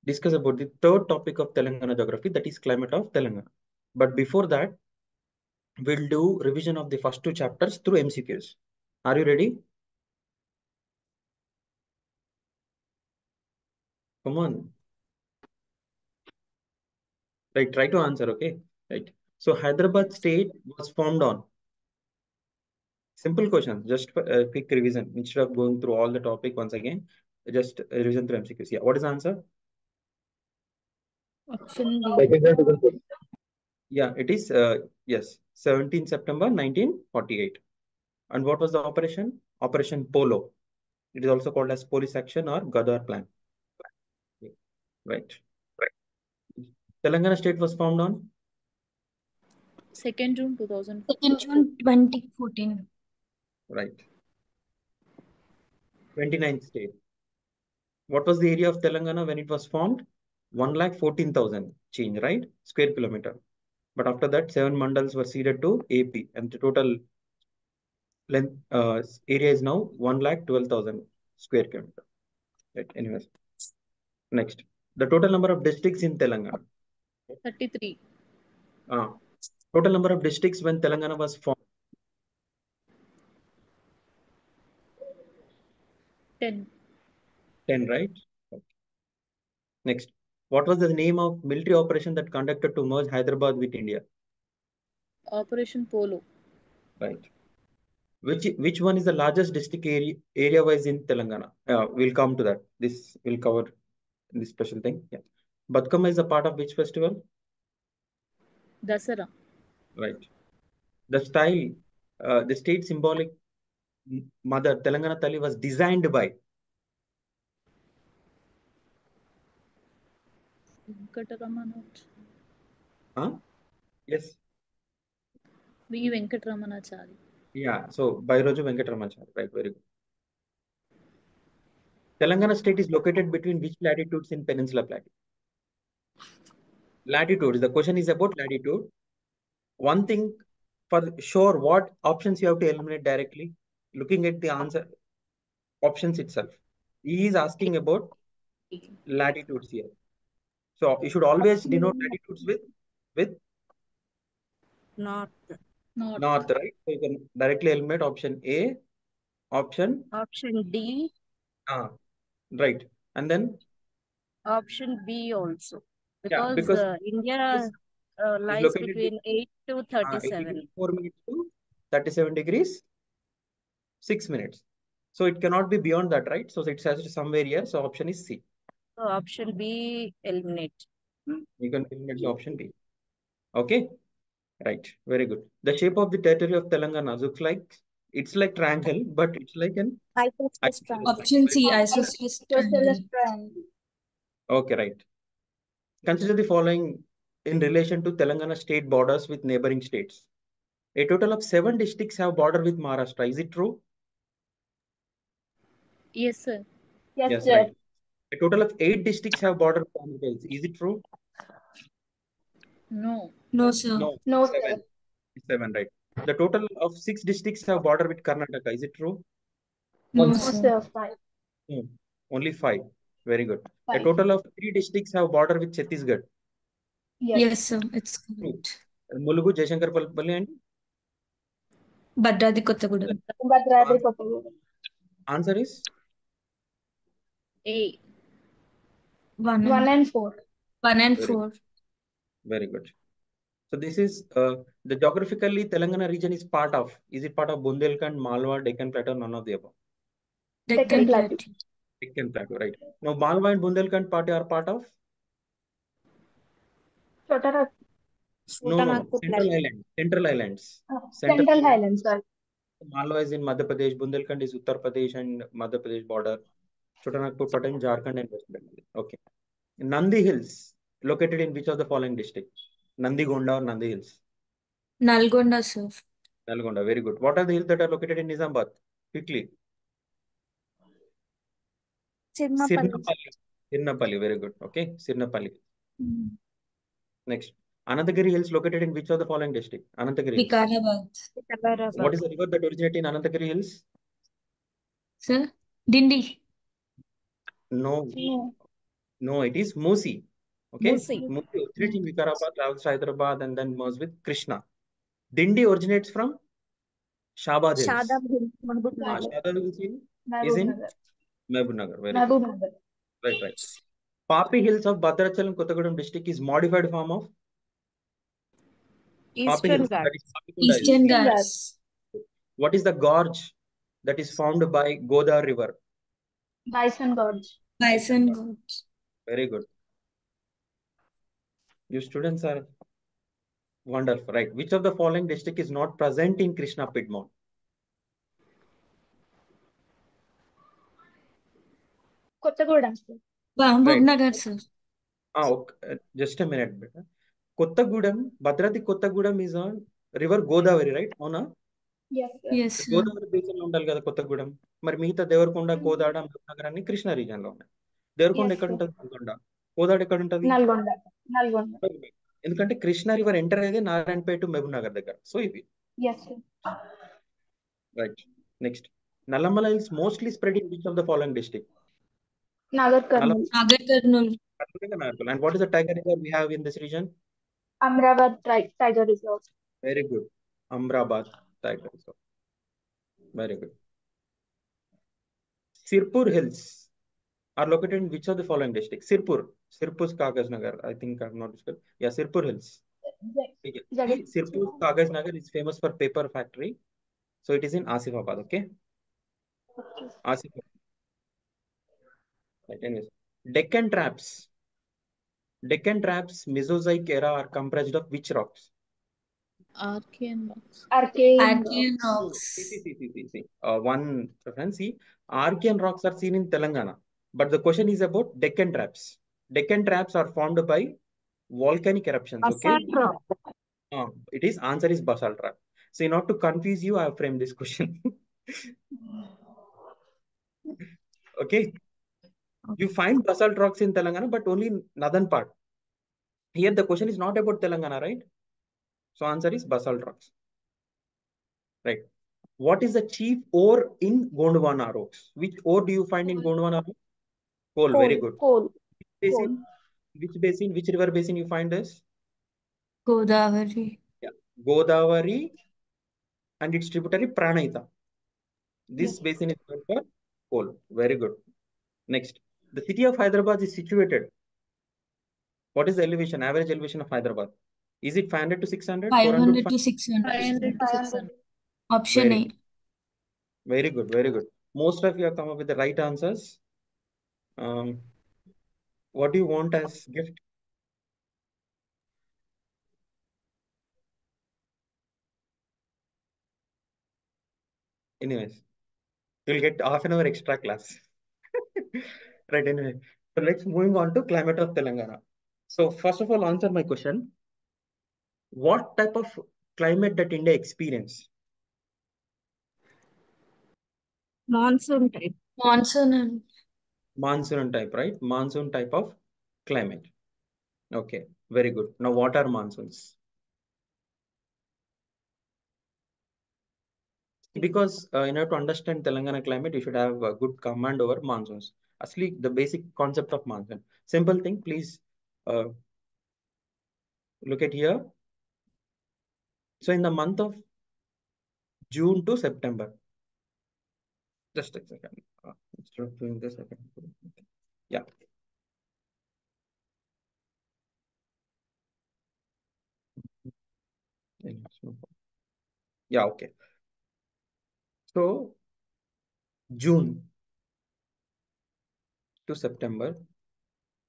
discuss about the third topic of Telangana geography, that is climate of Telangana. But before that, we'll do revision of the first two chapters through MCQs. Are you ready? Come on. Right, try to answer, okay? Right. So Hyderabad state was formed on. Simple question, just for a quick revision. Instead of going through all the topic once again, just a revision through MCQs. Yeah, what is the answer? Option B. Yeah, it is, yes, 17 September 1948. And what was the operation? Operation Polo. It is also called as police action or Gadar plan. Right. Telangana state was formed on 2nd June 2004. 2nd June 2014. right. 29th state. What was the area of Telangana when it was formed? 1,14,000 change, right? Square kilometer. But after that, 7 mandals were ceded to AP, and the total length area is now 1,12,000 square kilometer. Right. Anyways, next, the total number of districts in Telangana. 33. Total number of districts when Telangana was formed. 10. 10, right? Okay. Next, what was the name of military operation that conducted to merge Hyderabad with India? Operation Polo. Right. Which one is the largest district area wise in Telangana? We'll come to that. This will cover this special thing. Yeah. Batkama is a part of which festival? Dasara. Right. The style, the state symbolic mother Telangana Tali was designed by Venkatramana. Yes. V. Venkatramanachari. Yeah. So Bairoju Venkatramachari. Right. Very good. Telangana state is located between which latitudes in Peninsula Plateau? Latitudes. The question is about latitude. One thing for sure, what options you have to eliminate directly? Looking at the answer options itself. He is asking about latitudes here. So you should always denote latitudes with North. north, right? So you can directly eliminate option A, option D. Right. And then Option B also. yeah, Because because India is lies located between 8 to 37. 4 minutes to 37 degrees 6 minutes. So it cannot be beyond that, right? So it has to somewhere here. So option is C. So option B eliminate. You can eliminate the option B. Okay. Right. Very good. The shape of the territory of Telangana looks like it's like triangle, but it's like an Isosceles triangle. Option C, isosceles triangle. okay, right. Consider the following in relation to Telangana state borders with neighboring states. A total of 7 districts have border with Maharashtra. Is it true? Yes, sir. Yes, right. A total of 8 districts have border with Andhra Pradesh. Is it true? No. No, sir. No, 7. 7, right. The total of 6 districts have border with Karnataka. Is it true? No, sir. No, only 5. Very good. A 5. total of 3 districts have border with Chhattisgarh. Yes, sir. It's True. correct. Mulugu, Jaishankarpalli and Bhadradi Kottagudem. answer is A. 1 and 4. 1 and 4. very good. So this is the geographically Telangana region is part of. Is it part of Bundelkhand, Malwa, Deccan Plateau? None of the above. Deccan Plateau. Deccan Plateau, right? Now Malwa and Bundelkhand party are part of. No. Central Island. Central Islands. Central Highlands, sir. Malwa is in Madhya Pradesh, Bundelkhand is Uttar Pradesh and Madhya Pradesh border. Chotanagpur, Patan, Jharkhand and West Bengal. Okay. Nandi Hills, located in which of the following districts? Nandigonda or Nandi Hills? Nalgonda, sir. Nalgonda, very good. What are the hills that are located in Nizamabad? Quickly. Sirnapalli. Sirnapalli, very good. Okay, Sirnapalli. Next. Anantagiri Hills located in which of the following district? Anantagiri Hills. Vikarabad. What is the river that originated in Anantagiri Hills? Sir? Dindi. No. No, it is Musi. Okay, Musi. Musi originates in Vikarabad, travels to Hyderabad, and then merges with Krishna. Dindi originates from Shabad Hills. Shadab Hills, Mahbub Nagar. Shabad Hills is Mahbub in Nagar. Mehboob Nagar. Very Mahbub good. Nagar. Right. Papi Hills of Bhadrachalam, Kottagudem district is modified form of Papi Eastern Hills. Ghats. That is Papikunda Hills. Eastern Ghats. What is the gorge that is formed by Godavari River? Bison Gorge. Bison Gorge. Very good. You students are wonderful, right? Which of the following district is not present in Krishna Piedmont? Kottagudem, sir. Mahbub Right. Nagar, sir. Okay. Just a minute, beta. Kottagudem, Bhadrati Kottagudem is on river Godavari, right? Ona? Yes, sir. Yes, sir. Godavari basin లో ఉండాలి కదా కొత్తగూడెం. మరి మిగతా దేవరకొండ, కోదాడ, మహబూబ్నగర్ అన్ని Krishna reason లో ఉన్నాయి. Devarakonda Yes, ఎక్కడ sir. ఉంటుంది? నల్గొండ. కోదాడ ఎక్కడ ఉంటుంది? Nalgonda. Nalgonda. ఎందుకంటే కృష్ణా రివర్ ఎంటర్ అయ్యేది నారాయణపేట టు మహబూబ్ నగర్ దగ్గర. సో ఇవి Yes, sir. Right. Next, Nallamala hills mostly spread in which of the following district? Nagar Karnool. Nagar Karnool. And what is the tiger river we have in this region? Amravati Tiger Reserve. Very good. Amrabad tiger reserve. Very good. Sirpur Hills are located in which of the following districts? Sirpur's Kagas Nagar. I think I'm not sure. Yeah, Sirpur Hills. Jagat. Sirpur's Kagas Nagar is famous for paper factory. So it is in Asifabad, okay? Asifabad. Right, anyways. Deccan Mesozoic era are comprised of which rocks? Archean rocks. Archean rocks. See. One reference. See, Archean rocks are seen in Telangana. But the question is about Deccan Traps. Deccan Traps are formed by volcanic eruptions, okay? Basalt rock. It is, answer is basalt rock. So not to confuse you, I have framed this question. Okay. You find basalt rocks in Telangana, but only in northern part. Here the question is not about Telangana, right? So answer is basalt rocks. Right. What is the chief ore in Gondwana rocks? Which ore do you find in Gondwana rocks? Coal. Very good. Coal. Basin? Which basin? Which river basin you find this? Godavari. Yeah. Godavari and its tributary Pranahita. This basin is known for coal. Very good. Next. The city of Hyderabad is situated. What is the elevation? Average elevation of Hyderabad? Is it 500 to 600? 500 to 600. 500 to 600. Option A. Very good. Very good. Most of you have come up with the right answers. What do you want as gift? Anyways, you'll get half an hour extra class. Right, anyway. So let's moving on to climate of Telangana. So first of all, answer my question. What type of climate that India experience? Monsoon type. Monsoon type, right? Monsoon type of climate. Okay, very good. Now, what are monsoons? Because in order to understand Telangana climate, you should have a good command over monsoons. Actually, the basic concept of monsoon. Simple thing, please look at here. So in the month of June to September, just a second. Instead of doing this, I can put it. Okay. Yeah. Yeah, okay. So June to September,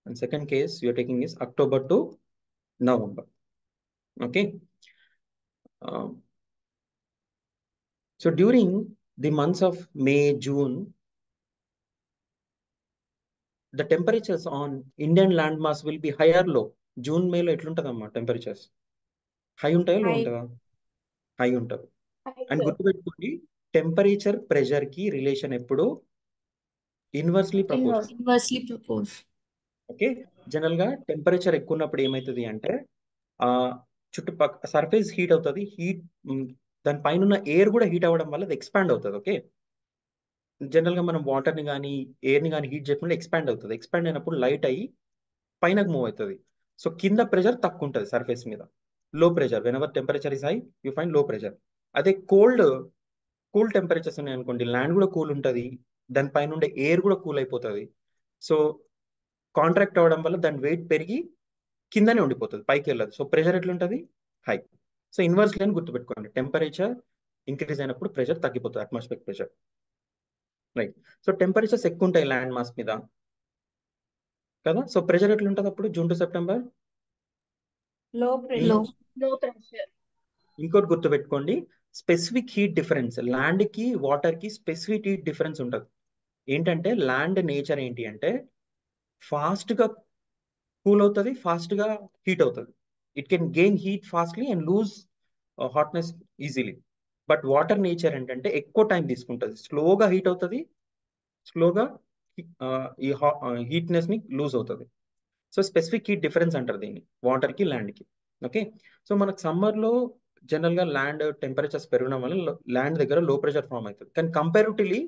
and second case you're taking is October to November. Okay. So during the months of May, June, the temperatures on Indian landmass will be high or low. June, May lo etluntagamma temperatures. High untayo, low untada? High untada. And గుర్తుపెట్టుకోండి, temperature pressure కి relation ఎప్పుడు inversely proportional. Inversely proportional. Okay, general గా temperature ఎక్కువ ఉన్నప్పుడు ఏమవుతుంది అంటే చుట్టుపక్కల surface heat అవుతుంది. హీట్ దాని పైన ఉన్న ఎయిర్ కూడా హీట్ అవ్వడం వల్ల అది ఎక్స్పాండ్ అవుతుంది. ఓకే, జనరల్గా మనం వాటర్ని కానీ ఎయిర్ని కానీ హీట్ చేయకుండా ఎక్స్పాండ్ అవుతుంది. ఎక్స్పాండ్ అయినప్పుడు లైట్ అయ్యి పైనకు మూవ్ అవుతుంది. సో కింద ప్రెషర్ తక్కువ ఉంటుంది సర్ఫేస్ మీద, లో pressure. When ever temperature is high you find లో ప్రెషర్. అదే కూల్ టెంపరేచర్స్ ఉన్నాయి అనుకోండి, ల్యాండ్ కూడా కూల్ ఉంటుంది, దానిపైన ఉండే ఎయిర్ కూడా కూల్ అయిపోతుంది. సో కాంట్రాక్ట్ అవ్వడం వల్ల దాని వెయిట్ పెరిగి కిందనే ఉండిపోతుంది, పైకి వెళ్ళదు. సో ప్రెషర్ ఎట్లుంటుంది? హై. సో ఇన్వర్స్లీ అని గుర్తుపెట్టుకోండి, టెంపరేచర్ ఇంక్రీజ్ అయినప్పుడు ప్రెషర్ తగ్గిపోతుంది, atmosphere pressure, right. So temperatures ఎక్కువ ఉంటాయి ల్యాండ్ మాస్ మీద కదా. సో ప్రెషర్ ఎట్లుంటుంది అప్పుడు June to September? Low Low. pressure. Low pressure. ఇంకోటి గుర్తుపెట్టుకోండి, స్పెసిఫిక్ హీట్ డిఫరెన్స్. ల్యాండ్ కి వాటర్ కి స్పెసిఫిక్ హీట్ డిఫరెన్స్ ఉంటుంది. ఏంటంటే ల్యాండ్ నేచర్ ఏంటి అంటే ఫాస్ట్ గా కూల్ అవుతుంది, ఫాస్ట్ గా హీట్ అవుతుంది. It can gain heat fastly and lose hotness easily. But water nature ఏంటంటే ఎక్కువ టైం తీసుకుంటుంది, స్లోగా హీట్ అవుతుంది, స్లోగా ఈ హీట్నెస్ ని లూజ్ అవుతుంది. సో స్పెసిఫిక్ హీట్ డిఫరెన్స్ అంటారు దీన్ని, వాటర్ కి ల్యాండ్ కి. ఓకే. సో మనకు సమ్మర్ లో జనరల్ గా ల్యాండ్ టెంపరేచర్స్ పెరగడం వల్ల ల్యాండ్ దగ్గర లో ప్రెషర్ ఫామ్ అవుతుంది. కానీ కంపారిటివ్లీ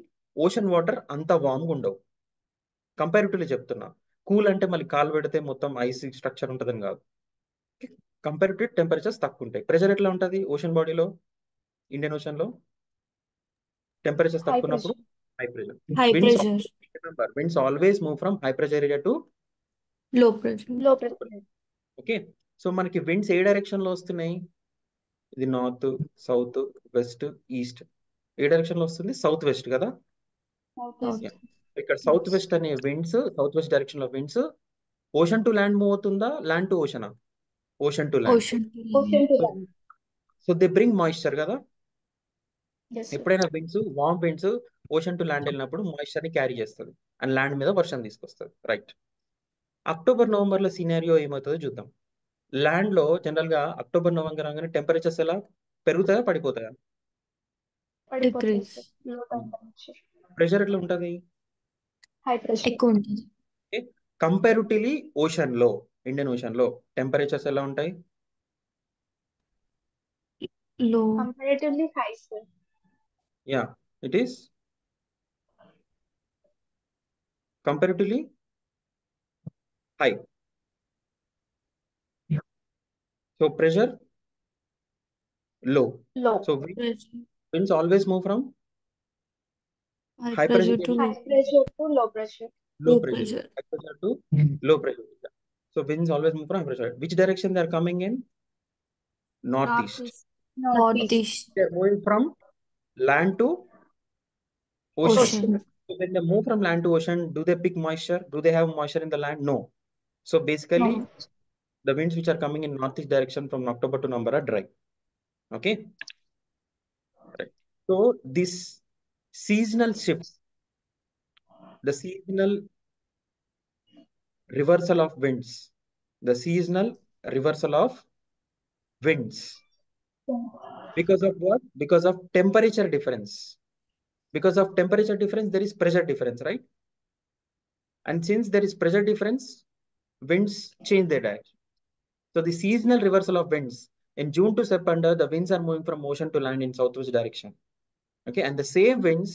ఓషన్ వాటర్ అంత వామ్గా ఉండవు. కంపారిటివ్లీ చెప్తున్నా. కూల్ అంటే మళ్ళీ కాలు పెడితే మొత్తం ఐస్ స్ట్రక్చర్ ఉంటుందని కాదు. కంపారిటివ్ టెంపరేచర్స్ తక్కువ ఉంటాయి. ప్రెషర్ ఎట్లా ఉంటుంది ఓషన్ బాడీలో, ఇండియన్ ఓషన్ లో? టెంపరేచర్స్ High తక్కువ ఉన్నప్పుడు pressure. High pressure. High winds pressure. winds always move from high pressure area to Low pressure. Low pressure. Okay. So మనకి విండ్స్ ఏ డైరెక్షన్ లో వస్తున్నాయి? ఇది నార్త్, సౌత్, వెస్ట్, ఈస్ట్. ఏ డైరెక్షన్ లో వస్తుంది? సౌత్ వెస్ట్ కదా. Southwest. Yeah. ఇక్కడ సౌత్ వెస్ట్ అనే విండ్స్, సౌత్ వెస్ట్ డైరెక్షన్ లో winds ocean to land move అవుతుందా, ల్యాండ్ టు ఓషనా? Ocean to land. Ocean to Ocean land. to land. So they bring moisture కదా. Yes, sir. ఎప్పుడైనా winds, warm winds ocean to land వెళ్ళినప్పుడు moisture ని carry చేస్తుంది and land మీద వర్షం తీసుకొస్తుంది, రైట్. అక్టోబర్ నవంబర్ లో సినారియో ఏమవుతుందో చూద్దాం. ల్యాండ్ లో జనరల్ గా అక్టోబర్ నవంబర్ రాగానే టెంపరేచర్స్ ఎలా పెరుగుతాయా, పడిపోతాయా? పడిపోతుంది Decrease. sir. Low temperature. Pressure ఎట్లా ఉంటుంది? High pressure. ఎక్కువ ఉంటుంది. కంపారిటివ్లీ ఓషన్ లో, ఇండియన్ ఓషన్ లో టెంపరేచర్స్ ఎలా ఉంటాయి? Low. Comparatively high, sir. Yeah, it is comparatively high. So pressure low. Low. So Pressure. winds always move from High high pressure pressure to area, High pressure to low pressure. low low pressure, pressure. high pressure to low pressure area. So winds always move from high pressure. Which direction they are coming in? Northeast. Northeast. Northeast. They are moving from land to ocean. Ocean. So when they move from land to ocean, do they pick moisture? Do they have moisture in the land? No. So basically, No. the winds which are coming in northeast direction from October to November are dry. Okay. Right. So this seasonal shift, the seasonal reversal of winds, the seasonal reversal of winds, because of what? Because of temperature difference. Because of temperature difference, there is pressure difference, right? And since there is pressure difference, winds change their direction. So the seasonal reversal of winds in June to September, the winds are moving from ocean to land in southwest direction. Okay, and the same winds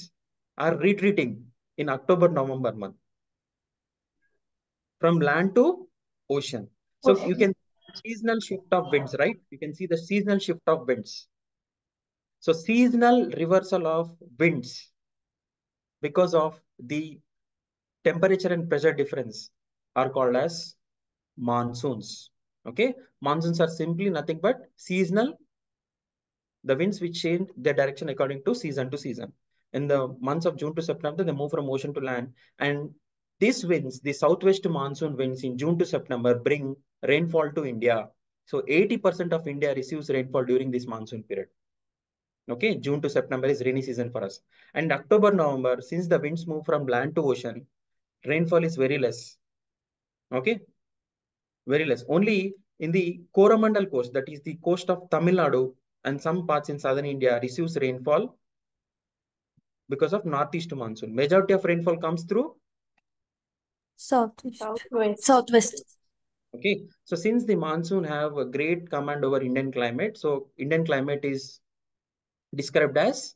are retreating in October, November month from land to ocean. So you can seasonal shift of winds, right? You can see the seasonal shift of winds. So seasonal reversal of winds because of the temperature and pressure difference are called as monsoons. Okay, monsoons are simply nothing but seasonal, the winds which change their direction according to season. In the months of June to September, they move from ocean to land, and these winds, the southwest monsoon winds in June to September, bring rainfall to India. So 80% of India receives rainfall during this monsoon period. Okay, June to September is rainy season for us. And October, November, since the winds move from land to ocean, rainfall is very less. Okay, very less. Only in the Coromandel coast, that is the coast of Tamil Nadu and some parts in southern India, receives rainfall because of northeast monsoon. Majority of rainfall comes through Southwest. Southwest. Southwest. okay. So since the monsoon have a great command over Indian climate, so Indian climate is described as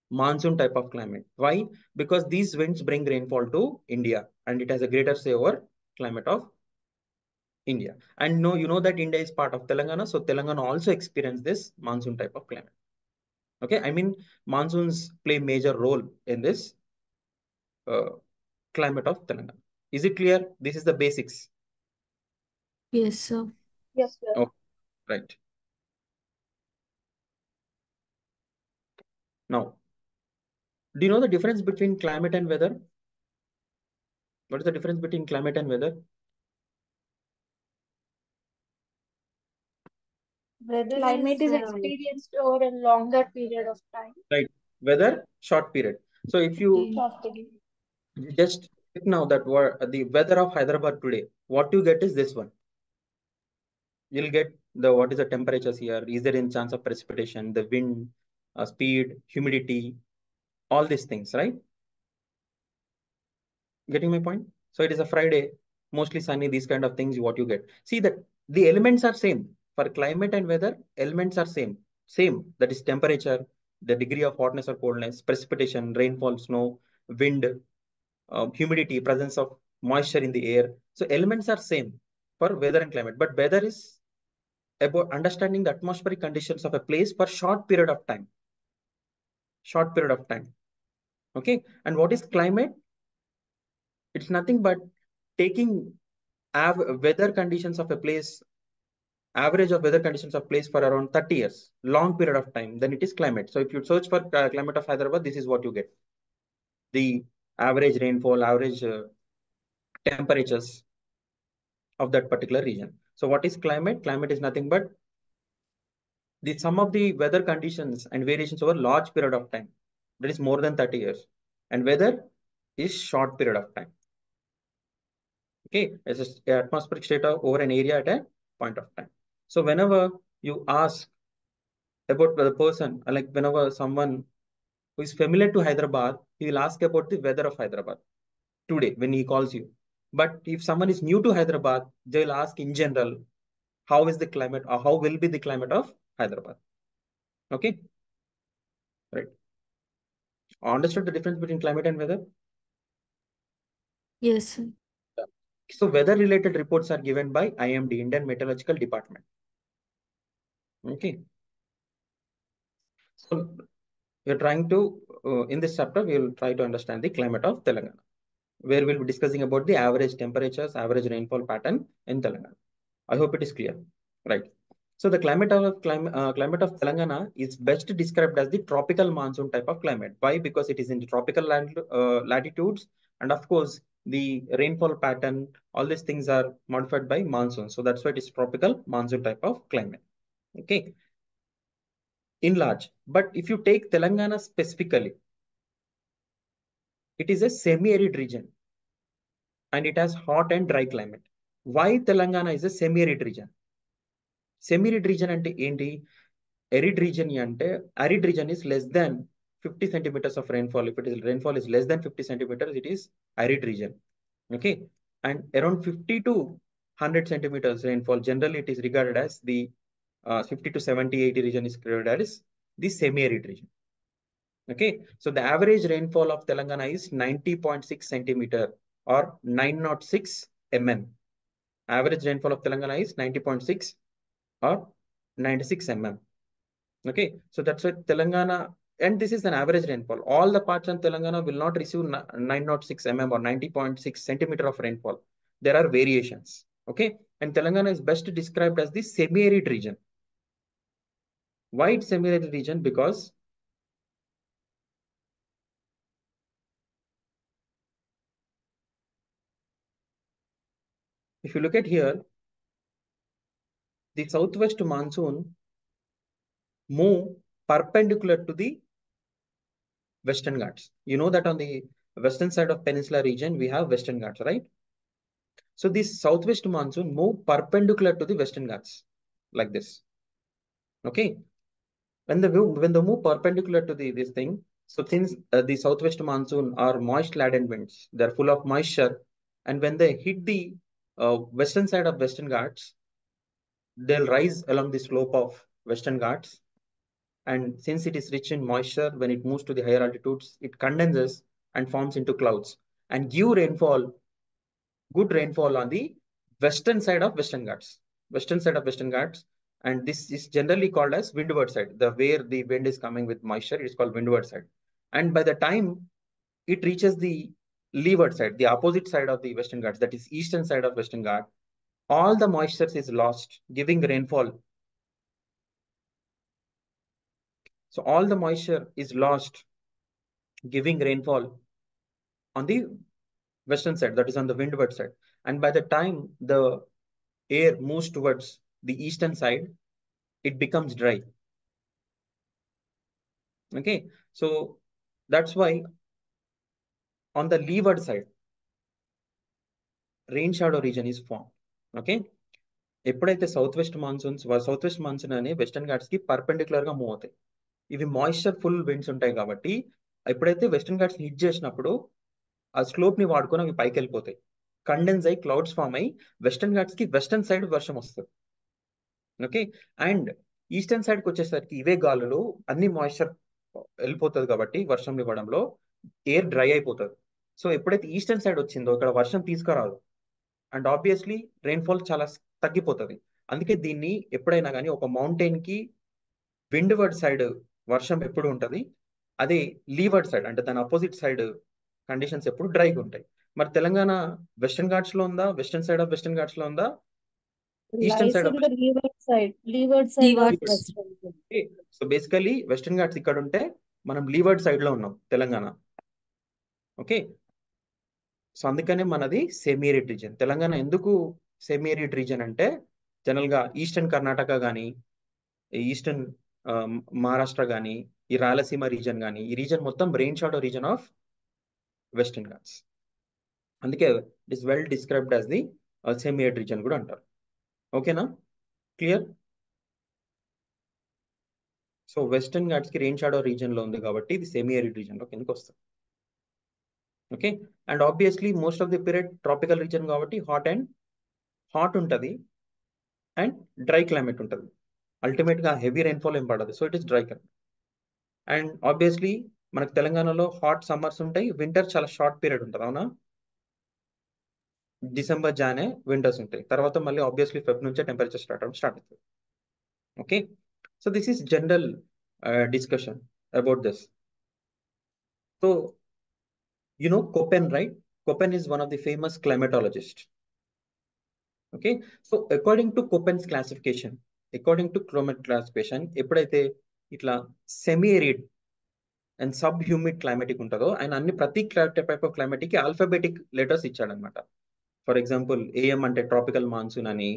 monsoon type of climate. Why? Because these winds bring rainfall to India and it has a greater say over climate of India. And no, you know that India is part of Telangana, so Telangana also experience this monsoon type of climate. Okay, I mean monsoons play major role in this climate of Telangana. Is it clear? This is the basics. Yes, sir. Yes, sir. Oh, right. Now, do you know the difference between climate and weather? What is the difference between climate and weather? Climate is experienced over a longer period of time. Right. Weather, short period. So if you Okay. Short period. just check now that the weather of Hyderabad today, what you get is this one. You'll get the what is the temperatures here? Is there any chance of precipitation, the wind, speed, humidity, all these things, right? Getting my point? So it is a Friday, mostly sunny, these kind of things, what you get. See that the elements are same. For climate and weather, elements are same. Same, that is temperature, the degree of hotness or coldness, precipitation, rainfall, snow, wind, humidity, presence of moisture in the air. So elements are same for weather and climate. But weather is about understanding the atmospheric conditions of a place for short period of time. Short period of time. Okay. And what is climate? It's nothing but taking weather conditions of a place, average of weather conditions of place for around 30 years, long period of time, then it is climate. So if you search for climate of Hyderabad, this is what you get. The average rainfall, average temperatures of that particular region. So what is climate? Climate is nothing but the sum of the weather conditions and variations over large period of time. That is more than 30 years. And weather is short period of time. Okay, it's an atmospheric state over an area at a point of time. So whenever you ask about the person, like whenever someone who is familiar to Hyderabad, he will ask about the weather of Hyderabad today when he calls you. But if someone is new to Hyderabad, they will ask in general, how is the climate or how will be the climate of Hyderabad? Okay, right. Understood the difference between climate and weather? Yes, sir. So weather related reports are given by IMD, Indian Meteorological Department. Okay. So we're trying to, in this chapter, we will try to understand the climate of Telangana, where we'll be discussing about the average temperatures, average rainfall pattern in Telangana. I hope it is clear, right? So the climate of Telangana is best described as the tropical monsoon type of climate. Why? Because it is in the tropical latitudes, and of course the rainfall pattern, all these things are modified by monsoon. So that's why it is tropical monsoon type of climate. Okay, in large. But if you take Telangana specifically, it is a semi-arid region and it has hot and dry climate. Why Telangana is a semi-arid region? Semi-arid region ante enti? Arid region ante, arid region is less than 50 centimeters of rainfall. If it is rainfall is less than 50 centimeters, it is arid region. Okay, and around 50 to 100 centimeters rainfall, generally it is regarded as the 50 to 70, 80 region is regarded as the semi-arid region. Okay, so the average rainfall of Telangana is 90.6 centimeter or 906 mm. Average rainfall of Telangana is 90.6 or 96 mm. Okay, so that's why Telangana, and this is an average rainfall. All the parts in Telangana will not receive 906 mm or 90.6 centimeter of rainfall. There are variations. Okay, and Telangana is best described as the semi-arid region. Why it's semi-arid region? Because if you look at here, the southwest monsoon move perpendicular to the Western Ghats. You know that on the western side of Peninsula region, we have Western Ghats, right? So this southwest monsoon move perpendicular to the Western Ghats, like this. Okay. When the move perpendicular to this thing, so since the southwest monsoon are moist laden winds, they're full of moisture, and when they hit the western side of Western Ghats, they'll rise along the slope of Western Ghats, And since it is rich in moisture, when it moves to the higher altitudes, it condenses and forms into clouds and give rainfall, good rainfall on the western side of Western Ghats. Western side of Western Ghats, and this is generally called as windward side. The where the wind is coming with moisture, it is called windward side. And by the time it reaches the leeward side, the opposite side of the Western Ghats, that is eastern side of Western Ghats, all the moisture is lost, giving rainfall. So all the moisture is lost, giving rainfall on the western side, that is on the windward side. And by the time the air moves towards the eastern side, it becomes dry. Okay, so that's why on the leeward side, rain shadow region is formed. Okay, ఎప్పుడైతే south west monsoon అనే western Ghats కి perpendicular గా move అవుతాయి. ఇవి moisture full winds ఉంటాయి కాబట్టి ఎప్పుడైతే western Ghats hit చేసినప్పుడు ఆ స్లోప్ ని వాడుకొని అవి పైకి వెళ్ళిపోతాయి, కండెన్స్ అయ్యి క్లౌడ్స్ ఫామ్ అయ్యి వెస్టర్న్ ఘాట్స్ కి వెస్టర్న్ సైడ్ వర్షం వస్తుంది. ఓకే, అండ్ ఈస్టర్న్ సైడ్ కి వచ్చేసరికి ఇవే గాలులు అన్ని మాయిశ్చర్ వెళ్ళిపోతుంది కాబట్టి వర్షం ఇవ్వడంలో ఎయిర్ డ్రై అయిపోతుంది. సో ఎప్పుడైతే ఈస్టర్న్ సైడ్ వచ్చిందో ఇక్కడ వర్షం తీసుకురాదు అండ్ ఆబ్వియస్లీ రెయిన్ఫాల్ చాలా తగ్గిపోతుంది. అందుకే దీన్ని ఎప్పుడైనా కానీ ఒక మౌంటైన్ కి విండ్వర్డ్ సైడ్ వర్షం ఎప్పుడు ఉంటుంది, అదే లీవర్డ్ సైడ్ అంటే దాని అపోజిట్ సైడ్ కండిషన్స్ ఎప్పుడు డ్రైగా ఉంటాయి. మరి తెలంగాణ వెస్టర్న్ ఘాట్స్ లో ఉందా, western side of western Ghats లో ఉందా, eastern Lies side in of? the leeward side of Leeward. Western. So basically western Ghats ఇక్కడ ఉంటే మనం లీవర్డ్ సైడ్ లో ఉన్నాం తెలంగాణ. ఓకే, సో అందుకనే మనది సెమీ ఎరిడ్ రీజన్. తెలంగాణ ఎందుకు సెమీ ఎరిడ్ రీజన్ అంటే జనరల్ గా ఈస్టర్న్ కర్ణాటక కానీ ఈస్టర్న్ మహారాష్ట్ర కానీ ఈ రాయలసీమ రీజన్ కానీ ఈ రీజన్ మొత్తం rain shadow region of western Ghats. అందుకే it is well described as the semi arid region కూడా అంటారు. ఓకేనా, క్లియర్? సో వెస్టర్న్ ఘాట్స్ కి రెయిన్ షాడో రీజన్ లో ఉంది కాబట్టి ఇది సెమీ ఎరిడ్ రీజన్ లో కిందకి వస్తుంది. Okay, and obviously most of the period tropical reason కాబట్టి హాట్ ఉంటుంది అండ్ డ్రై క్లైమేట్ ఉంటుంది. అల్టిమేట్ గా హెవీ రెయిన్ఫాల్ ఏం పడదు, so it is dry climate. And obviously మనకు తెలంగాణలో హాట్ సమ్మర్స్ ఉంటాయి, వింటర్ చాలా షార్ట్ పీరియడ్ ఉంటుంది. అవునా, డిసెంబర్ జానే వింటర్స్ ఉంటాయి, తర్వాత మళ్ళీ ఆబ్వియస్లీ ఫెబ్ నుంచే టెంపరేచర్ స్టార్ట్ అవుతుంది. Okay, so this is general discussion about this. So you know Köppen, right? Köppen is one of the famous climatologists. Okay, so according to Köppen's classification, ఎప్పుడైతే ఇట్లా semi arid and sub humid climatic ఉంటుందో ఆయన అన్ని ప్రతి type of climatic కి alphabetic letters ఇచ్చాడనమాట. For example AM అంటే tropical monsoon అని,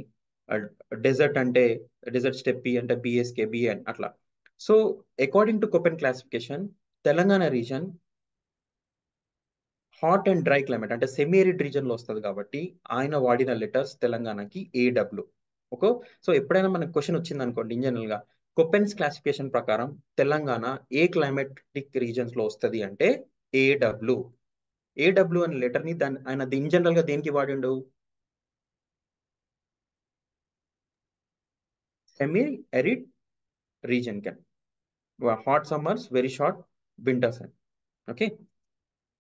డెజర్ట్ అంటే డెజర్ట్ స్టెప్పీ అంటే బిఎస్కే బిఎన్ అట్లా. So according to Köppen classification Telangana region hot and dry climate అంటే సెమీ ఎరిడ్ రీజన్ లో వస్తుంది కాబట్టి ఆయన వాడిన లెటర్స్ తెలంగాణకి ఏడబ్ల్యూ. ఓకే, సో ఎప్పుడైనా మనకు క్వశ్చన్ వచ్చింది అనుకోండి ఇన్ జనరల్ గా కొపెన్స్ క్లాసిఫికేషన్ ప్రకారం తెలంగాణ ఏ క్లైమేటిక్ రీజన్స్ లో వస్తుంది అంటే ఏడబ్ల్యూ. ఏడబ్ల్యూ అనే లెటర్ ని ఆయన ఇన్ జనరల్ గా దేనికి వాడిండు, సెమీ ఎరిడ్ రీజన్ కి, hot summers very short winters అని. ఓకే,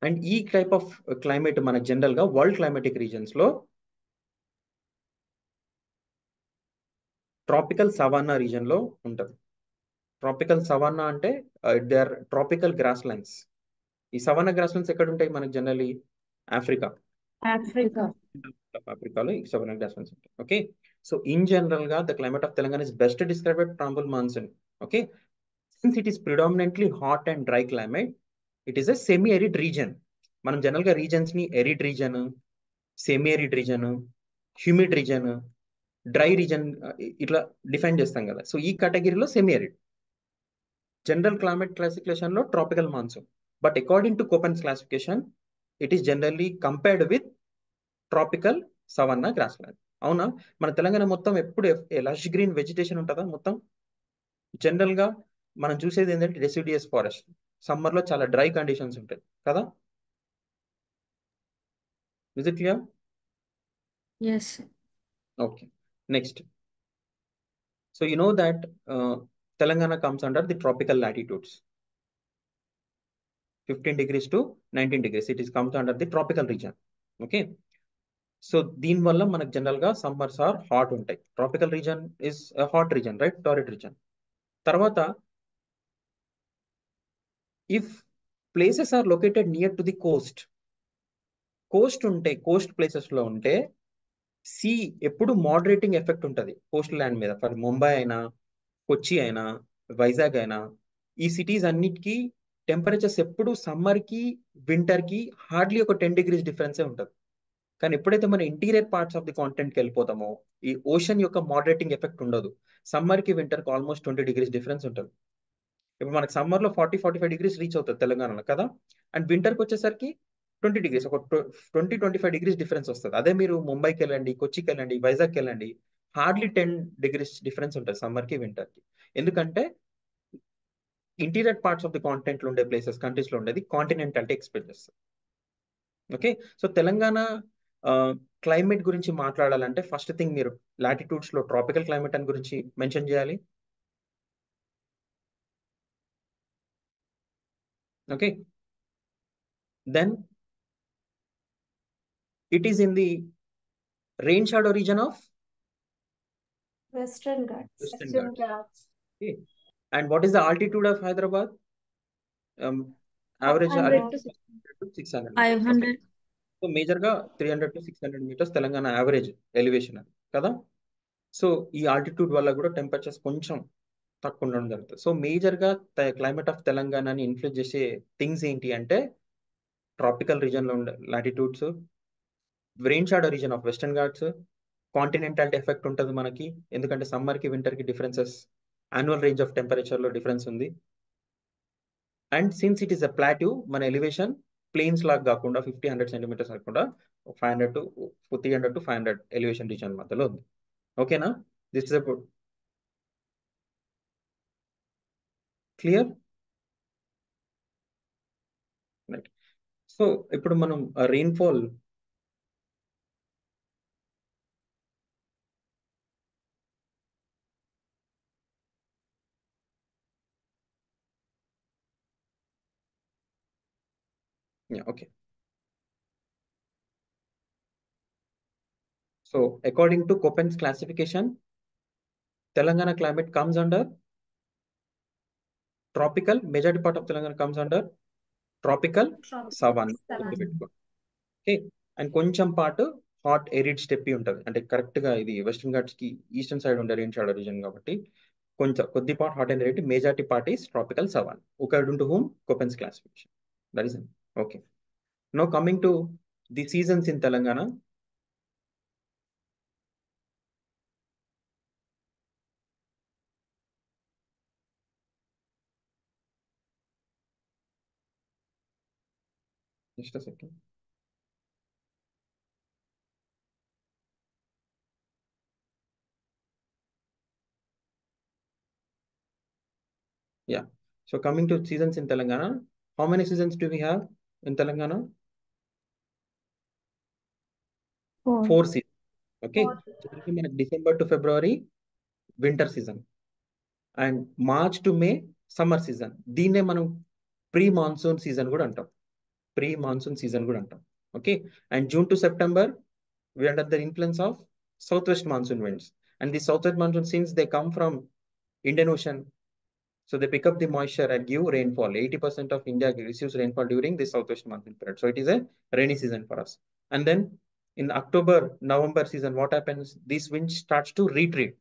అండ్ ఈ టైప్ ఆఫ్ క్లైమేట్ మన జనరల్ గా వరల్డ్ క్లైమేటిక్ రీజన్స్ లో ట్రాపికల్ సవాన్నా రీజన్ లో ఉంటుంది. ట్రాపికల్ సవాన్నా అంటే they are tropical grass lines. ఈ సవాన్నా గ్రాస్ లైన్స్ ఎక్కడ ఉంటాయి మనకి జనరలీ ఆఫ్రికాలో ఈ సవాన్నా గ్రాస్ లైన్స్ ఉంటాయి. ఓకే, సో ఇన్ జనరల్ గా the climate of Telangana is best described ట్రాంబుల్ monsoon. Okay, since it is predominantly hot and dry climate, it is a semi arid region. మనం general గా regions ని arid region, semi arid region, humid region, dry region ఇట్లా define చేస్తాం కదా. So ఈ కేటగిరీలో semi arid. General climate classification లో tropical monsoon, but according to Köppen's classification it is generally compared with tropical savanna grass land. అవునా, మన తెలంగాణ మొత్తం ఎప్పుడు లష్ గ్రీన్ వెజిటేషన్ ఉంటుందా మొత్తం? జనరల్ గా మనం చూసేది ఏంటంటే డెసిడియస్ ఫారెస్ట్, సమ్మర్ లో చాలా డ్రై కండిషన్స్ ఉంటాయి కదా. Is it clear? Yes. Okay, next. So you know that Telangana comes under the tropical latitudes. 15 degrees to 19 degrees. It is comes under the tropical region. Okay. So దీనివల్ల మనకు జనరల్గా summers are hot ఉంటాయి. Tropical region is hot region, right? Torrid region. తర్వాత if places are located near to the coast ఉంటే, coast ప్లేసెస్లో ఉంటే sea ఎప్పుడు moderating effect ఉంటుంది కోస్ట్ ల్యాండ్ మీద. ఫర్ ముంబై అయినా, కొచ్చి అయినా, వైజాగ్ అయినా, ఈ సిటీస్ అన్నిటికీ టెంపరేచర్స్ ఎప్పుడు సమ్మర్కి వింటర్కి హార్డ్లీ ఒక 10 degrees డిఫరెన్సే ఉంటుంది. కానీ ఎప్పుడైతే మన ఇంటీరియర్ పార్ట్స్ ఆఫ్ ది కాంటినెంట్కి వెళ్ళిపోతామో ఈ ఓషన్ యొక్క మోడరేటింగ్ ఎఫెక్ట్ ఉండదు. సమ్మర్కి వింటర్కి ఆల్మోస్ట్ 20 degrees డిఫరెన్స్ ఉంటుంది. ఇప్పుడు మనకి సమ్మర్లో 40-45 degrees రీచ్ అవుతుంది తెలంగాణలో కదా, అండ్ వింటర్కి వచ్చేసరికి 20 degrees, ఒక 20-25 degrees డిఫరెన్స్ వస్తుంది. అదే మీరు ముంబైకి వెళ్ళండి, కొచ్చికి వెళ్ళండి, వైజాగ్కి వెళ్ళండి, హార్డ్లీ 10 degrees డిఫరెన్స్ ఉంటుంది సమ్మర్కి వింటర్కి. ఎందుకంటే ఇంటీరియర్ పార్ట్స్ ఆఫ్ ది కాంటినెంట్లో ఉండే ప్లేసెస్, కంట్రీస్లో ఉండేది కాంటినెంటాలిటీ ఎక్స్పెక్ట్ చేస్తుంది. ఓకే. సో తెలంగాణ క్లైమేట్ గురించి మాట్లాడాలంటే ఫస్ట్ థింగ్ మీరు లాటిట్యూడ్స్లో ట్రాపికల్ క్లైమేట్ అని గురించి మెన్షన్ చేయాలి. Okay. Then it is in the rain shadow region of Western Ghats. Western Western Ghats. Ghats. Okay. And what is the altitude of Hyderabad? Average 500 to 600 meters. 500. Okay. So major గా 300 to 600 meters Telangana average elevation అది కదా. So ఈ altitude వల్ల కూడా temperatures కొంచెం తక్కువ ఉండడం జరుగుతుంది. సో మేజర్గా క్లైమేట్ ఆఫ్ తెలంగాణని ఇన్ఫ్లుయెన్స్ చేసే థింగ్స్ ఏంటి అంటే ట్రాపికల్ రీజన్లో ఉండే latitudes, rain shadow region of western Ghats, continentality effect ఉంటుంది మనకి, ఎందుకంటే సమ్మర్కి వింటర్కి డిఫరెన్సెస్, యాన్యువల్ రేంజ్ ఆఫ్ టెంపరేచర్లో డిఫరెన్స్ ఉంది. And since it is a plateau, మన ఎలివేషన్ ప్లేన్స్ లాగా కాకుండా 50-100 centimeters కాకుండా 500 to 300 to 500 ఎలివేషన్ రీజన్ మధ్యలో ఉంది. ఓకేనా? This is about clear, right? So ఇప్పుడు మనం rainfall okay. So according to Köppen's classification, Telangana climate comes under tropical. Majority part of Telangana comes under tropical savanna. Okay. And కొంచెం part hot arid steppe ఉంటుంది, అంటే కరెక్ట్గా ఇది western ఘాట్స్కి eastern side ఉండే rain shadow region కాబట్టి కొంచెం కొద్ది part hot and arid, majority part is tropical savanna according to whom Köppen's classification. That is okay. Now coming to the seasons in Telangana. Just a second. Yeah. So coming to seasons in Telangana, how many seasons do we have in Telangana? 4. 4 seasons. Okay. Four. మనకి December to February winter season, and March to May summer season. దీన్నే మనం pre monsoon season కూడా అంటాం. Okay. And June to September we are under the influence of southwest monsoon winds, and the southwest monsoon, since they come from Indian Ocean, so they pick up the moisture and give rainfall. 80% of India receives rainfall during the southwest monsoon period, so it is a rainy season for us. And then in October November season, what happens, this wind starts to retreat.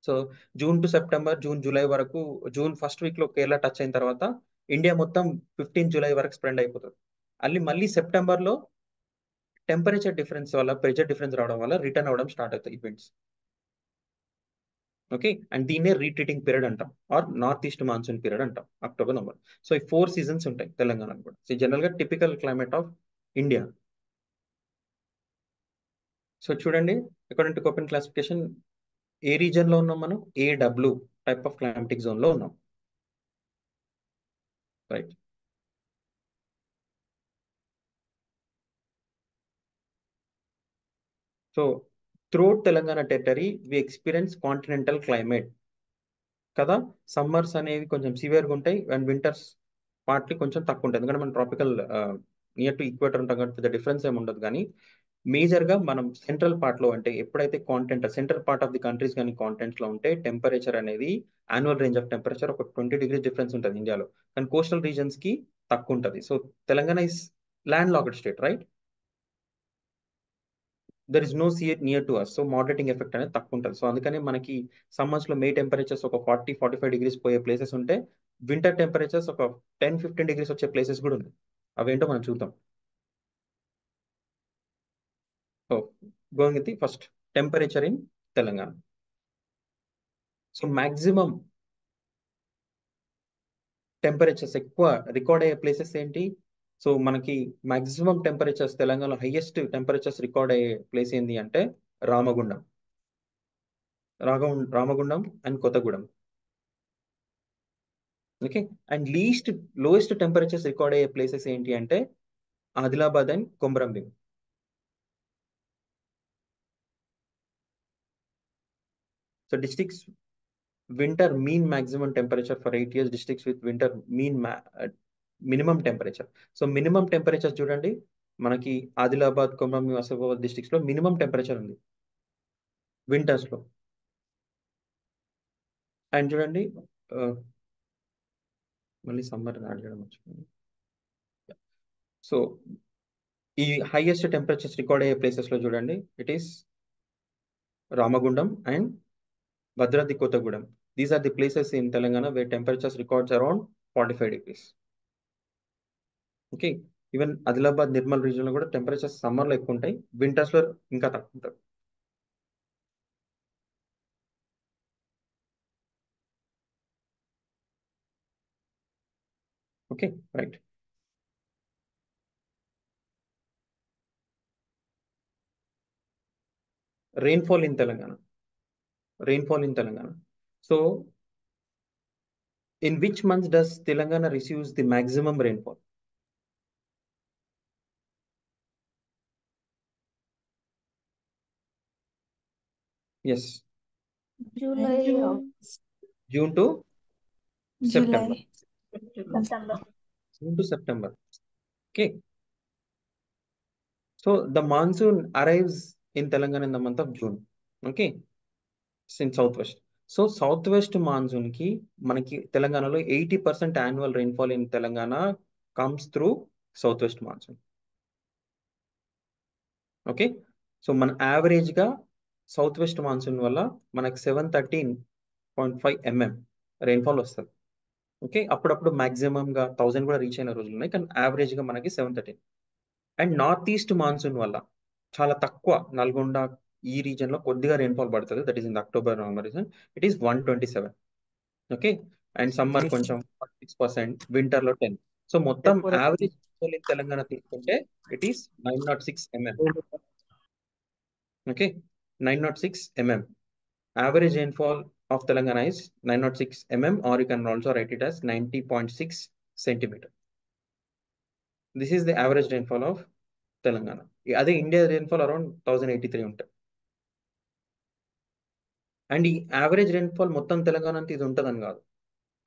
So June to September, July వరకు, June first వీక్లో Kerala touch అయిన తర్వాత India మొత్తం 15 July వరకు spread అయిపోతుంది. మళ్ళీ సెప్టెంబర్లో temperature difference వల్ల, ప్రెషర్ డిఫరెన్స్ రావడం వల్ల రిటర్న్ అవ్వడం స్టార్ట్ అవుతాయి ఈవెంట్స్. ఓకే. అండ్ దీన్నే రీట్రీటింగ్ పీరియడ్ అంటాం, or north east monsoon period అంటాం, అక్టోబర్ నవంబర్. సో ఈ 4 సీజన్స్ ఉంటాయి తెలంగాణలో కూడా. సో జనరల్గా typical climate of India. So చూడండి, అకార్డింగ్ టు Köppen క్లాసిఫికేషన్, ఏ రీజన్లో ఉన్నాం మనం? AW టైప్ ఆఫ్ క్లైమాటిక్ జోన్లో ఉన్నాం, right? So throughout Telangana territory, we experience continental climate. కదా. సమ్మర్స్ అనేవి కొంచెం సివియర్గా ఉంటాయి అండ్ వింటర్స్ పార్ట్లీ కొంచెం తక్కువ ఉంటుంది, ఎందుకంటే మనం ట్రాపికల్ నియర్ టు ఈక్వేటర్ ఉంటాం కాబట్టి పెద్ద డిఫరెన్స్ ఏమి ఉండదు. కానీ మేజర్గా మనం సెంట్రల్ పార్ట్లో అంటే ఎప్పుడైతే central part of the countries కానీ కాంటెంట్స్లో ఉంటే టెంపరేచర్ అనేది యాన్యువల్ రేంజ్ ఆఫ్ టెంపరేచర్ ఒక 20 డిగ్రీస్ డిఫరెన్స్ ఉంటుంది ఇండియాలో, కానీ కోస్టల్ రీజన్స్కి తక్కువ ఉంటుంది. So Telangana is land locked state, right? There is no sea near to us, so moderating effect అనేది తక్కువ ఉంటుంది. సో అందుకని మనకి సమ్మర్స్లో మే టెంపరేచర్స్ ఒక 40-45 డిగ్రీస్ పోయే ప్లేసెస్ ఉంటే వింటర్ టెంపరేచర్స్ ఒక 10-15 డిగ్రీస్ వచ్చే ప్లేసెస్ కూడా ఉంది. అవేంటో మనం చూద్దాం. So going with the first temperature in Telangana. So maximum temperatures ఎక్కువ రికార్డ్ అయ్యే ప్లేసెస్ ఏంటి? సో మనకి మాక్సిమం టెంపరేచర్స్ తెలంగాణలో హైయెస్ట్ టెంపరేచర్స్ రికార్డ్ అయ్యే ప్లేస్ ఏంటి అంటే Ramagundam and Kothagudem. Okay. And lowest temperatures record అయ్యే ప్లేసెస్ ఏంటి అంటే Adilabad and Komaram Bheem. So districts winter mean maximum temperature for 8 years, districts with winter mean minimum temperature. So minimum temperature చూడండి, మనకి Adilabad, Komaram Bheem, Asifabad districts లో మినిమం టెంపరేచర్ ఉంది వింటర్స్ లో. అండ్ చూడండి మళ్ళీ సమ్మర్ యాడ్ చేయడం మర్చిపోయింది. సో ఈ హైయెస్ట్ టెంపరేచర్స్ రికార్డ్ అయ్యే ప్లేసెస్ లో చూడండి, it is Ramagundam and Bhadradri Kothagudem. These are the places in Telangana where temperatures records around 45 degrees. Okay. Even Adilabad, Nirmal region లో కూడా టెంపరేచర్స్ సమ్మర్ లో ఎక్కువ ఉంటాయి, వింటర్స్ లో ఇంకా తక్కువ ఉంటాయి. Okay, right. Rainfall in Telangana. So in which month does Telangana receives the maximum rainfall? Yes, July, June to September. September. June to September. Okay. So the monsoon arrives in Telangana in the month of June. Okay. In southwest. So southwest monsoon ki manaki Telangana 80% annual rainfall in Telangana comes through southwest monsoon. Okay. So మన యావరేజ్గా south west monsoon వల్ల మనకి 713.5 mm rainfall వస్తుంది. Okay. అప్పుడప్పుడు మ్యాక్సిమంగా 1000 కూడా reach అయిన రోజులు ఉన్నాయి, కానీ యావరేజ్గా మనకి 713. అండ్ నార్త్ ఈస్ట్ మాన్సూన్ వల్ల చాలా తక్కువ, నల్గొండ ఈ రీజన్లో కొద్దిగా రెయిన్ఫాల్ పడుతుంది, that is in October November reason, it is 127. Okay. And summer కొంచెం 6%, వింటర్లో 10. సో మొత్తం యావరేజ్ ఇన్ తెలంగాణ తీసుకుంటే it is 906 mm. Okay, 906 mm. Average rainfall of Telangana is 906 mm, or you can also write it as 90.6 centimeter. This is the average rainfall of Telangana. Other India rainfall around 1083 ఉంటుంది. And ఈ average rainfall మొత్తం తెలంగాణ అంతా ఇది ఉంటుందని కాదు,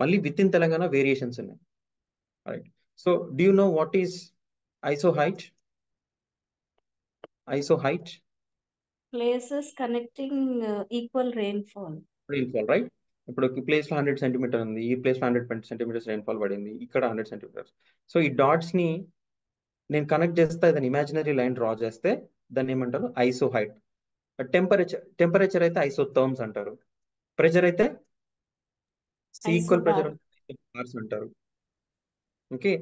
మళ్ళీ within Telangana variations ఉన్నాయి. Right. So do you know what is isohyet? places connecting equal rainfall. Right. ఇప్పుడు ఈ ప్లేస్లో 100 సెంటీమీటర్ ఉంది, ఈ ప్లేస్లో 100 సెంటీమీటర్స్ రెయిన్ఫాల్ పడింది, ఇక్కడ 100 సెంటీమీటర్స్. సో ఈ డాట్స్ని నేను కనెక్ట్ చేస్తే దాని ఇమాజినరీ లైన్ డ్రా చేస్తే దాన్ని ఏమంటారు? ఐసో హైట్. టెంపరేచర్ అయితే ఐసో థర్మ్స్ అంటారు, ప్రెషర్ అయితే ఈక్వల్ ప్రెషర్ అంటారు. ఓకే.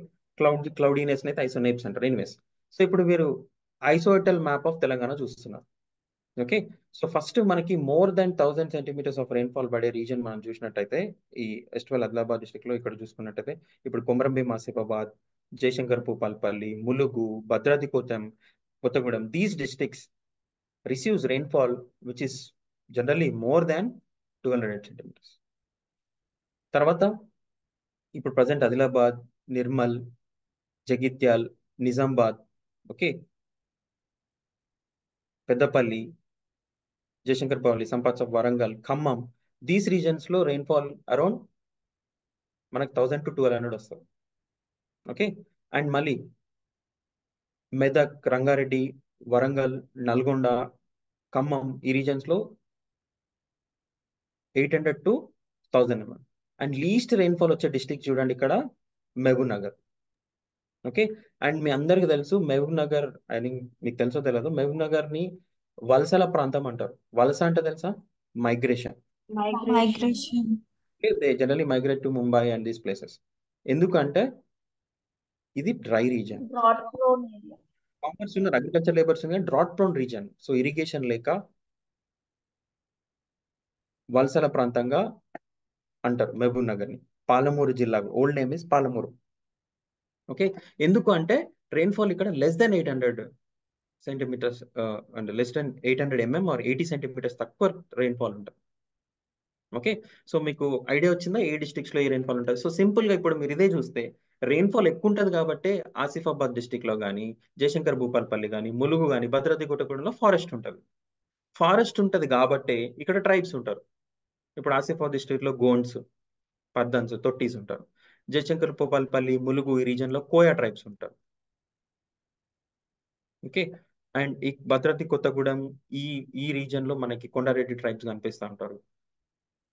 క్లౌడీనెస్ అయితే ఐసోనేప్స్ అంటారు. ఎనీవేస్, సో ఇప్పుడు మీరు ఐసోటల్ మ్యాప్ ఆఫ్ తెలంగాణ చూస్తున్నారు. ఓకే. సో ఫస్ట్ మనకి more than 1000 centimetres of rainfall పడే రీజన్ మనం చూసినట్టయితే ఈ ఎస్ట్వల్ ఆదిలాబాద్ డిస్ట్రిక్ట్ లో ఇక్కడ చూసుకున్నట్టయితే ఇప్పుడు Komaram Bheem, Asifabad, Jayashankar Bhupalpally, Mulugu, Bhadradri Kothagudem, these districts receives rainfall which is generally more than 200 centimetres. తర్వాత ఇప్పుడు present Adilabad, Nirmal, Jagtial, Nizamabad, okay, Peddapalli, Jayashankarpalli, Sampath, Warangal, Khammam, these regions లో రెయిన్ఫాల్ అరౌండ్ మనకు 1000 to 1200 వస్తుంది. ఓకే, అండ్ మళ్ళీ మెదక్, రంగారెడ్డి, వరంగల్, నల్గొండ, ఖమ్మం ఈ రీజన్స్ లో 800 to 1000 mm. And least rainfall వచ్చే డిస్ట్రిక్ట్ చూడండి ఇక్కడ మహబూబ్ నగర్. ఓకే, అండ్ మీ అందరికి తెలుసు మహబూబ్ నగర్, ఐ థింక్ మీకు తెలుసో తెలియదు, మహబూబ్ నగర్ ని వలసల ప్రాంతం అంటారు. వలస అంటే తెలుసా? Migration. Migration. They generally migrate to Mumbai and these places. ఎందుకంటే ఇది dry region. Drought prone area. Farmers ఉన్నారు, అగ్రికల్చర్ లేబర్స్ ఉన్నారు, drought prone region. So irrigation లేక వలసల ప్రాంతంగా అంటారు మహబూబ్ నగర్ ని. పాలమూరు జిల్లా, old name is Palamuru. Okay, ఎందుకు అంటే రెయిన్ఫాల్ ఇక్కడ less than 800 centimetres and less than 800 mm or 80 centimetres తక్కువ రెయిన్ఫాల్ ఉంటుంది. ఓకే, సో మీకు ఐడియా వచ్చిందా ఏ డిస్ట్రిక్ట్స్ లో ఏ రెయిన్ఫాల్ ఉంటుంది? సో సింపుల్ గా ఇప్పుడు మీరు ఇదే చూస్తే రెయిన్ఫాల్ ఎక్కువ ఉంటుంది కాబట్టి ఆసిఫాబాద్ డిస్ట్రిక్ట్ లో కానీ, జయశంకర్ భూపాల్పల్లి కానీ, ములుగు కానీ, భద్రాద్రి కొత్తగూడెంలో ఫారెస్ట్ ఉంటుంది. ఫారెస్ట్ ఉంటుంది కాబట్టి ఇక్కడ ట్రైబ్స్ ఉంటారు. ఇప్పుడు ఆసిఫాబాద్ డిస్ట్రిక్ట్ లో గోండ్స్, పద్దన్స్, తొట్టీస్ ఉంటారు. జయశంకర్ భూపాల్పల్లి, ములుగు ఈ రీజన్ లో కోయా ట్రైబ్స్ ఉంటారు. ఓకే, అండ్ ఈ భద్రాద్రి కొత్తగూడెం ఈ ఈ రీజన్ లో మనకి కొండారెడ్డి ట్రైబ్స్ కనిపిస్తూ ఉంటారు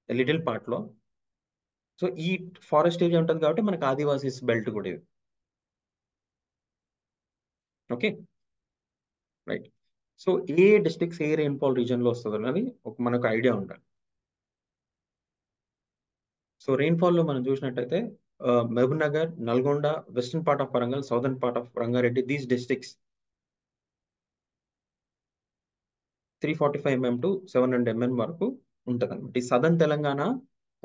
లిటిల్ పార్ట్ లో. సో ఈ ఫారెస్ట్ ఏరియా ఉంటుంది కాబట్టి మనకి ఆదివాసీస్ బెల్ట్ కూడా ఇది. Okay, right. సో ఏ డిస్ట్రిక్ట్స్ ఏ రెయిన్ఫాల్ రీజన్ లో వస్తుంది అనేది మనకు ఐడియా ఉండాలి. సో రెయిన్ఫాల్ లో మనం చూసినట్టయితే Mahbubnagar, Nalgonda, western part of Warangal, southern part of Rangareddy, these districts 345 mm to 700 mm వరకు ఉంటుంది అనమాట. ఈ సదర్న్ తెలంగాణ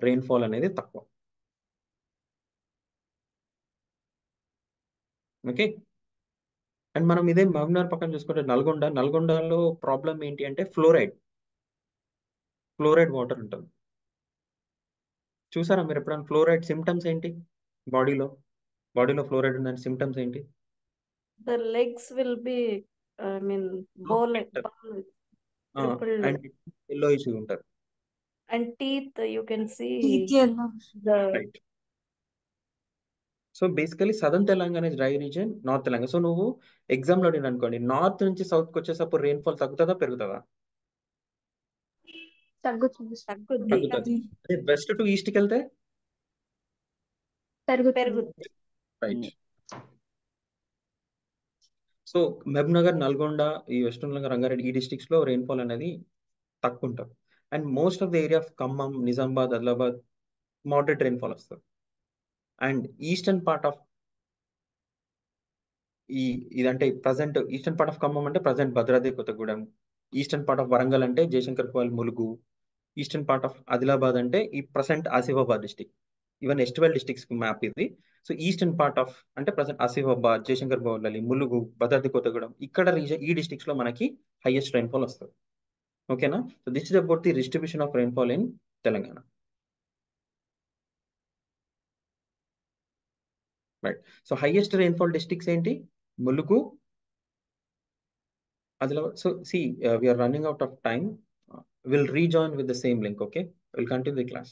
రెయిన్ఫాల్ అనేది తక్కువ. ఓకే, అండ్ మనం ఇదే మహబూబ్నగర్ పక్కన చూసుకుంటే నల్గొండలో ప్రాబ్లం ఏంటి అంటే ఫ్లోరైడ్ వాటర్ ఉంటుంది. చూసారా మీరు ఎప్పుడైనా ఫ్లోరైడ్ సిమ్టమ్స్ ఏంటి? బాడీలో ఫ్లోరైడ్ ఉందని సిమ్టమ్స్ ఏంటి? The legs will be, I mean, bow like crippled, and yellow issue ఉంటుంది. and teeth you can see Teeth yellow. the right. So basically southern Telangana is dry reason, north Telangana. So నువ్వు exam లో అనుకోండి north నుంచి south కి వచ్చేసప్పుడు rainfall తగ్గుతుందా పెరుగుతుందా? తగ్గుతుంది. తగ్గుతుంది. అదే వెస్ట్ టు ఈస్ట్ కి వెళ్తే పెరుగుతుంది. రైట్. సో మహబూబ్ నగర్, నల్గొండ, ఈ వెస్టర్న్ తెలంగాణ, రంగారెడ్డి ఈ డిస్ట్రిక్ట్స్ లో రెయిన్ఫాల్ అనేది తక్కువ ఉంటుంది. And most of the area of Khammam, Nizamabad, Adilabad moderate rainfall వస్తుంది. అండ్ ఈస్టర్న్ పార్ట్ ఆఫ్ ఇదంటే present eastern part of Khammam అంటే present Bhadradri Kothagudem, eastern part of Warangal అంటే జయశంకర్ కోల్, Mulugu, eastern part of Adilabad అంటే ఈ ప్రజెంట్ ఆసిఫాబాద్ డిస్టిక్. ఈవెన్ ఎస్టివల్ డిస్ట్రిక్ట్స్ మ్యాప్ ఇది. సో ఈస్టర్న్ పార్ట్ ఆఫ్ అంటే ప్రజెంట్ ఆసిఫాబాద్, జయశంకర్ భూపాల్పల్లి, ములుగు, భద్రాద్రి కొత్తగూడెం ఇక్కడ రీజన్ ఈ డిస్ట్రిక్ట్స్ లో మనకి హైయెస్ట్ రెయిన్ఫాల్ వస్తుంది. ఓకేనా? So this is about the distribution of rainfall in Telangana. Right. So highest rainfall districts ఏంటి? Mulugu, Adilabad. So see, we are running out of time. We'll rejoin with the same link. Okay, we'll continue the class.